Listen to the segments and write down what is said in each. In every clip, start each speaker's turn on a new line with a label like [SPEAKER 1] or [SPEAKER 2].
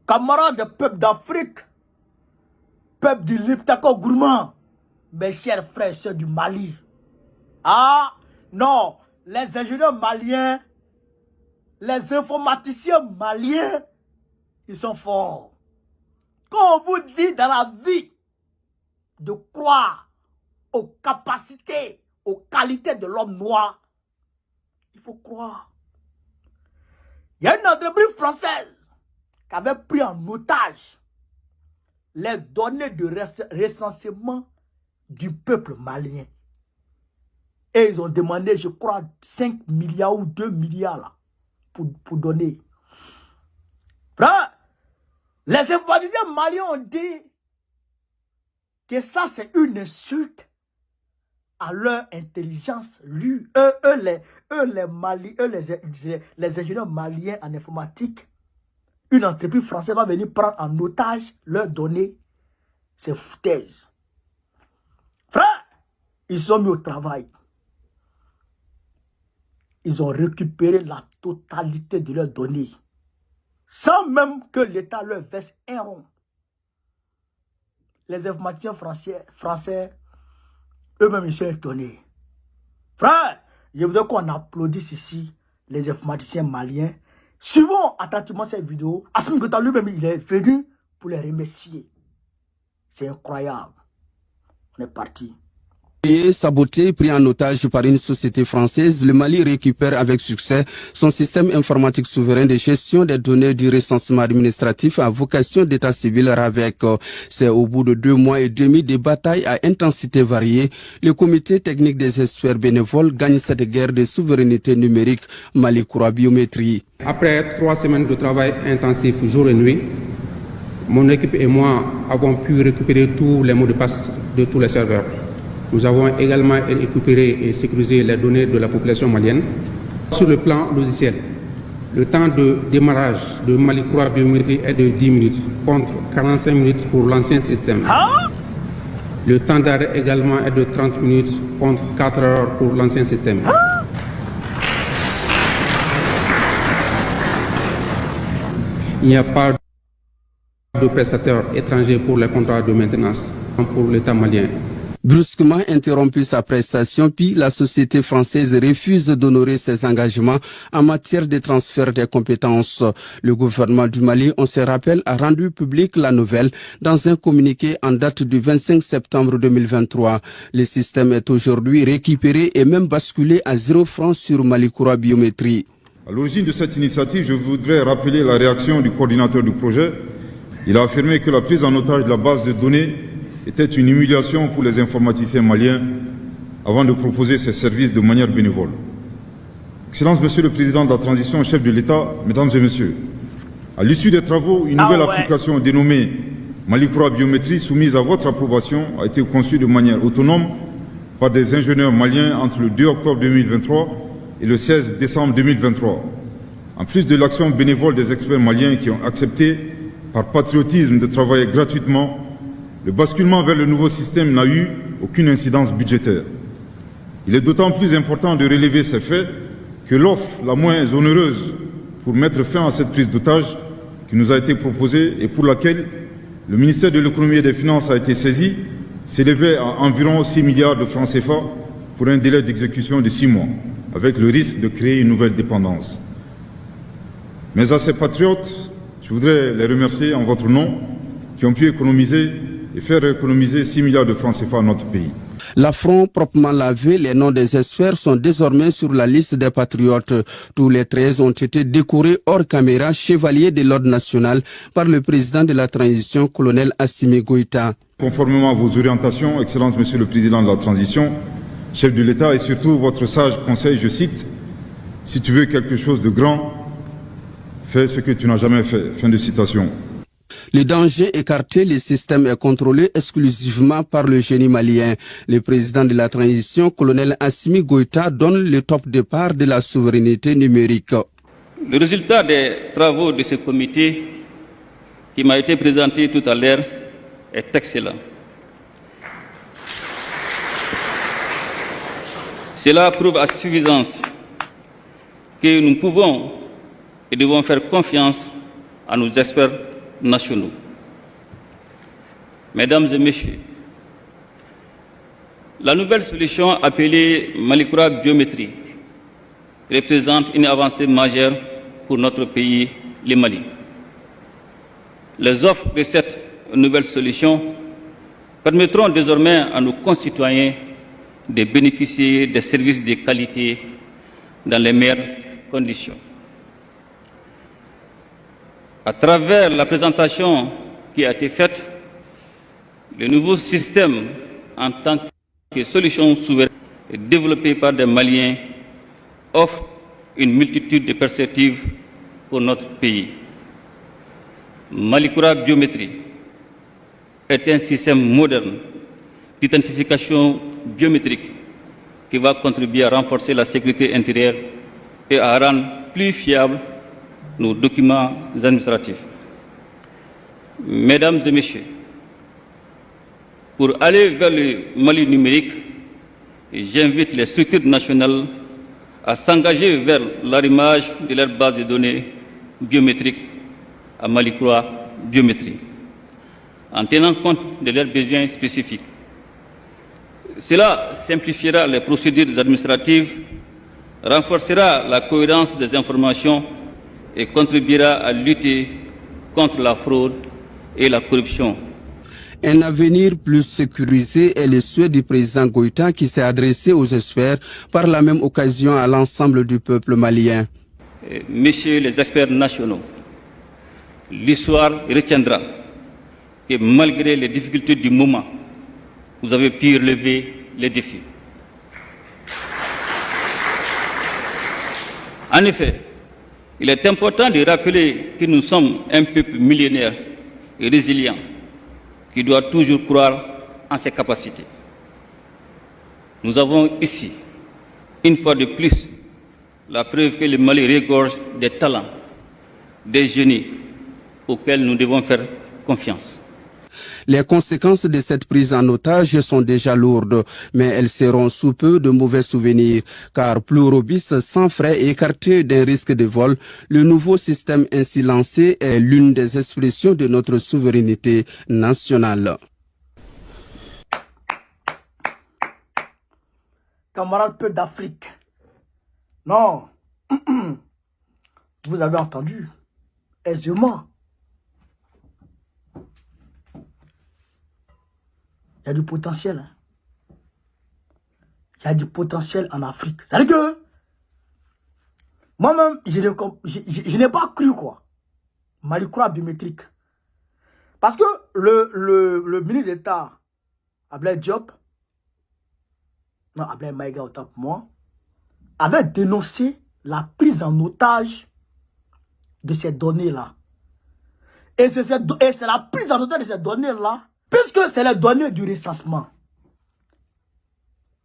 [SPEAKER 1] camarades des peuples d'Afrique, peuple du Liptako Gourmand, mes chers frères et sœurs du Mali. Ah, non, les ingénieurs maliens, les informaticiens maliens, ils sont forts. Quand on vous dit dans la vie de croire aux capacités, aux qualités de l'homme noir, il faut croire. Il y a une entreprise française qui avait pris en otage les données de recensement du peuple malien. Et ils ont demandé, je crois, 5 milliards ou 2 milliards là, pour donner. Frère, les informaticiens maliens ont dit que ça c'est une insulte à leur intelligence. Les ingénieurs maliens en informatique, une entreprise française va venir prendre en otage leurs données. C'est foutaise. Frère, ils sont mis au travail. Ils ont récupéré la totalité de leurs données, sans même que l'État leur verse un rond. Les informaticiens français eux-mêmes, ils sont étonnés. Frère, je voudrais qu'on applaudisse ici les informaticiens maliens. Suivons attentivement cette vidéo. Assimi Goïta lui-même, il est venu pour les remercier. C'est incroyable. On est parti.
[SPEAKER 2] Saboté, pris en otage par une société française, le Mali récupère avec succès son système informatique souverain de gestion des données du recensement administratif à vocation d'état civil RAVEC. C'est au bout de 2 mois et demi de batailles à intensité variée, le comité technique des experts bénévoles gagne cette guerre de souveraineté numérique Mali Kura Biométrie.
[SPEAKER 3] Après 3 semaines de travail intensif jour et nuit, mon équipe et moi avons pu récupérer tous les mots de passe de tous les serveurs. Nous avons également récupéré et sécurisé les données de la population malienne. Sur le plan logiciel, le temps de démarrage de Mali Kura Biométrie est de 10 minutes, contre 45 minutes pour l'ancien système. Le temps d'arrêt également est de 30 minutes, contre 4 heures pour l'ancien système. Il n'y a pas de prestataire étranger pour les contrats de maintenance pour l'État malien.
[SPEAKER 2] Brusquement interrompu sa prestation, puis la société française refuse d'honorer ses engagements en matière de transfert des compétences. Le gouvernement du Mali, on se rappelle, a rendu public la nouvelle dans un communiqué en date du 25 septembre 2023. Le système est aujourd'hui récupéré et même basculé à 0 francs sur Mali Kura Biométrie.
[SPEAKER 4] À l'origine de cette initiative, je voudrais rappeler la réaction du coordinateur du projet. Il a affirmé que la prise en otage de la base de données était une humiliation pour les informaticiens maliens avant de proposer ces services de manière bénévole. Excellence, Monsieur le Président de la Transition, chef de l'État, Mesdames et Messieurs, à l'issue des travaux, une nouvelle application dénommée Mali Kura Biométrie, soumise à votre approbation, a été conçue de manière autonome par des ingénieurs maliens entre le 2 octobre 2023 et le 16 décembre 2023. En plus de l'action bénévole des experts maliens qui ont accepté, par patriotisme, de travailler gratuitement, le basculement vers le nouveau système n'a eu aucune incidence budgétaire. Il est d'autant plus important de relever ces faits que l'offre la moins onéreuse pour mettre fin à cette prise d'otage qui nous a été proposée et pour laquelle le ministère de l'Économie et des Finances a été saisi s'élevait à environ 6 milliards de francs CFA pour un délai d'exécution de 6 mois, avec le risque de créer une nouvelle dépendance. Mais à ces patriotes, je voudrais les remercier en votre nom qui ont pu économiser et faire économiser 6 milliards de francs CFA à notre pays.
[SPEAKER 2] L'affront proprement lavé, les noms des experts sont désormais sur la liste des patriotes. Tous les 13 ont été décorés hors caméra, chevaliers de l'ordre national par le président de la transition, colonel Assimi Goïta.
[SPEAKER 4] Conformément à vos orientations, Excellence Monsieur le Président de la Transition, chef de l'État et surtout votre sage conseil, je cite, « Si tu veux quelque chose de grand, fais ce que tu n'as jamais fait ». Fin de citation.
[SPEAKER 2] Le danger écarté, le système est contrôlé exclusivement par le génie malien. Le président de la transition, colonel Assimi Goïta, donne le top départ de la souveraineté numérique.
[SPEAKER 5] Le résultat des travaux de ce comité qui m'a été présenté tout à l'heure est excellent. Cela prouve à suffisance que nous pouvons et devons faire confiance à nos experts nationaux. Mesdames et messieurs, la nouvelle solution appelée Malikura Biométrie représente une avancée majeure pour notre pays, le Mali. Les offres de cette nouvelle solution permettront désormais à nos concitoyens de bénéficier des services de qualité dans les meilleures conditions. À travers la présentation qui a été faite, le nouveau système en tant que solution souveraine développée par des Maliens offre une multitude de perspectives pour notre pays. Malikura Biométrie est un système moderne d'identification biométrique qui va contribuer à renforcer la sécurité intérieure et à rendre plus fiables nos documents administratifs. Mesdames et messieurs, pour aller vers le Mali numérique, j'invite les structures nationales à s'engager vers l'arrimage de leur base de données biométriques à Malikura Biométrie, en tenant compte de leurs besoins spécifiques. Cela simplifiera les procédures administratives, renforcera la cohérence des informations et contribuera à lutter contre la fraude et la corruption.
[SPEAKER 2] Un avenir plus sécurisé est le souhait du président Goïta qui s'est adressé aux experts par la même occasion à l'ensemble du peuple malien.
[SPEAKER 5] Messieurs les experts nationaux, l'histoire retiendra que malgré les difficultés du moment, vous avez pu relever les défis. En effet, il est important de rappeler que nous sommes un peuple millénaire et résilient qui doit toujours croire en ses capacités. Nous avons ici, une fois de plus, la preuve que le Mali regorge des talents, des génies auxquels nous devons faire confiance.
[SPEAKER 2] Les conséquences de cette prise en otage sont déjà lourdes, mais elles seront sous peu de mauvais souvenirs, car plus robuste, sans frais et écarté d'un risque de vol, le nouveau système ainsi lancé est l'une des expressions de notre souveraineté nationale.
[SPEAKER 1] Camarades peu d'Afrique, non, vous avez entendu aisément. Il y a du potentiel. Hein. Il y a du potentiel en Afrique. C'est-à-dire que moi-même, je n'ai pas cru quoi. Malikura biométrique. Parce que le ministre d'État, Ablaye Diop, non, Ablaye Maïga autant pour moi, avait dénoncé la prise en otage de ces données-là. Et c'est la prise en otage de ces données-là, puisque c'est les données du recensement.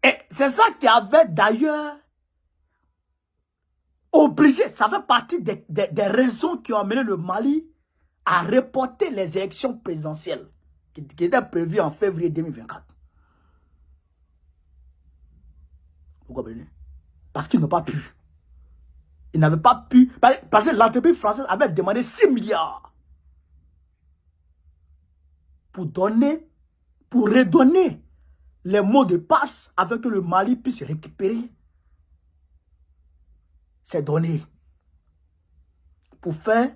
[SPEAKER 1] Et c'est ça qui avait d'ailleurs obligé, ça fait partie des raisons qui ont amené le Mali à reporter les élections présidentielles qui étaient prévues en février 2024. Vous comprenez? Parce qu'ils n'ont pas pu. Ils n'avaient pas pu, parce que l'entreprise française avait demandé 6 milliards. Pour redonner les mots de passe afin que le Mali puisse récupérer ces données. Pour faire,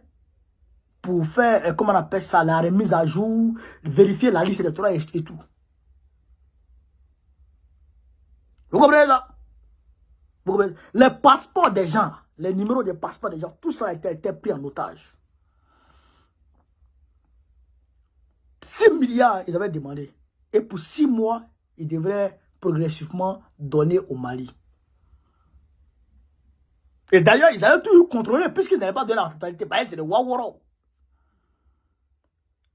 [SPEAKER 1] comment on appelle ça, la remise à jour, vérifier la liste électorale et tout. Vous comprenez là? Vous comprenez? Les passeports des gens, les numéros des passeports des gens, tout ça a été pris en otage. 6 milliards, ils avaient demandé. Et pour 6 mois, ils devraient progressivement donner au Mali. Et d'ailleurs, ils avaient tout contrôlé, puisqu'ils n'avaient pas donné la totalité. C'est le Waworo.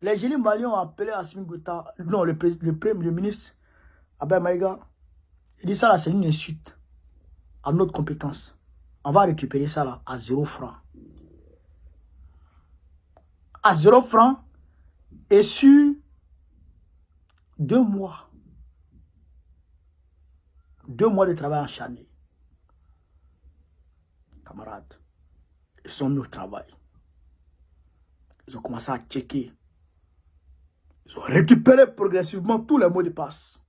[SPEAKER 1] Les génies maliens ont appelé Assimi Goïta, non, le ministre, Ablaye Maïga. Il dit ça là, c'est une insulte à notre compétence. On va récupérer ça là à 0 francs. À 0 francs. Et sur 2 mois, 2 mois de travail acharné, camarades, ils sont mis au travail. Ils ont commencé à checker. Ils ont récupéré progressivement tous les mots de passe.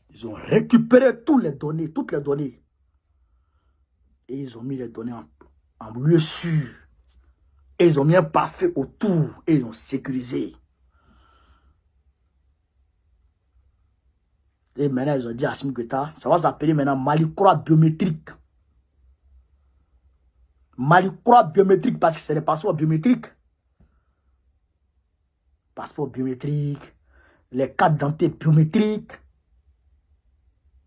[SPEAKER 1] Ils ont récupéré toutes les données. Et ils ont mis les données en lieu sûr. Et ils ont mis un parfait autour. Et ils ont sécurisé. Et maintenant, ils ont dit à Assimi Goïta, ça va s'appeler maintenant Mali Croix biométrique. Mali Croix biométrique parce que c'est des passeports biométriques. Passeport biométrique, les cartes d'identité biométriques.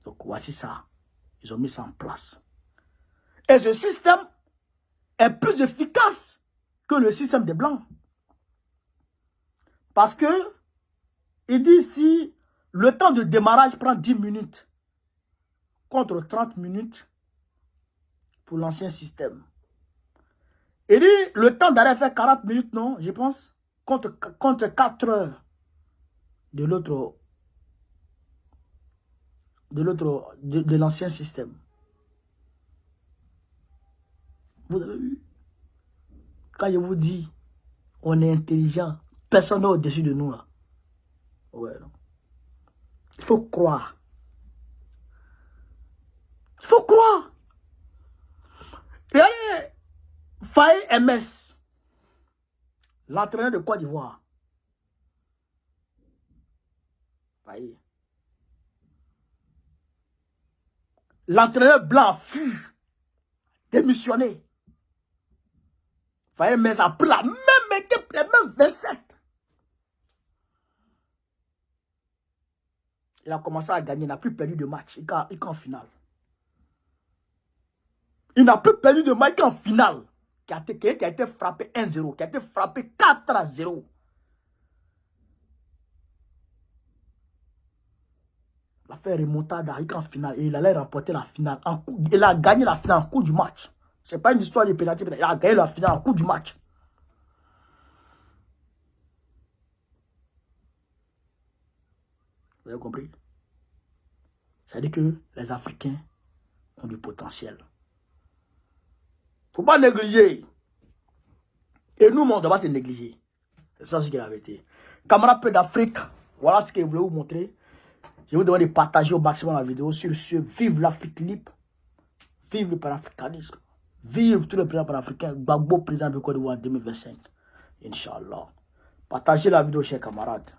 [SPEAKER 1] Donc voici ça. Ils ont mis ça en place. Et ce système est plus efficace que le système des Blancs. Parce que, il dit ici, le temps de démarrage prend 10 minutes contre 30 minutes pour l'ancien système. Il dit, le temps d'arrêt fait 40 minutes, non, je pense, contre 4 heures de l'ancien système. Vous avez vu? Quand je vous dis, on est intelligent, personne n'est au-dessus de nous là. Ouais, non. Il faut croire. Il faut croire. Regardez, Faye MS, l'entraîneur de Côte d'Ivoire. Faye. L'entraîneur blanc fut démissionné. Faye MS a pris la même équipe, les mêmes 27. Il a commencé à gagner, il n'a plus perdu de match. Il est en finale. Il n'a plus perdu de match qu'en finale. Qui a été frappé 1-0, qui a été frappé 4-0. Il a fait remontada en finale et il allait remporter la finale. Il a gagné la finale en cours du match. Ce n'est pas une histoire de pénalité, il a gagné la finale en cours du match. Vous avez compris? C'est-à-dire que les Africains ont du potentiel. Il ne faut pas négliger. Et nous, on ne doit pas se négliger. C'est ça ce qu'il avait été. Camarades peu d'Afrique, voilà ce que je voulais vous montrer. Je vous demande de partager au maximum la vidéo. Sur ce, vive l'Afrique libre. Vive le panafricanisme. Vive tous les présidents panafricains. Gbagbo, président de Côte d'Ivoire 2025. Inch'Allah. Partagez la vidéo, chers camarades.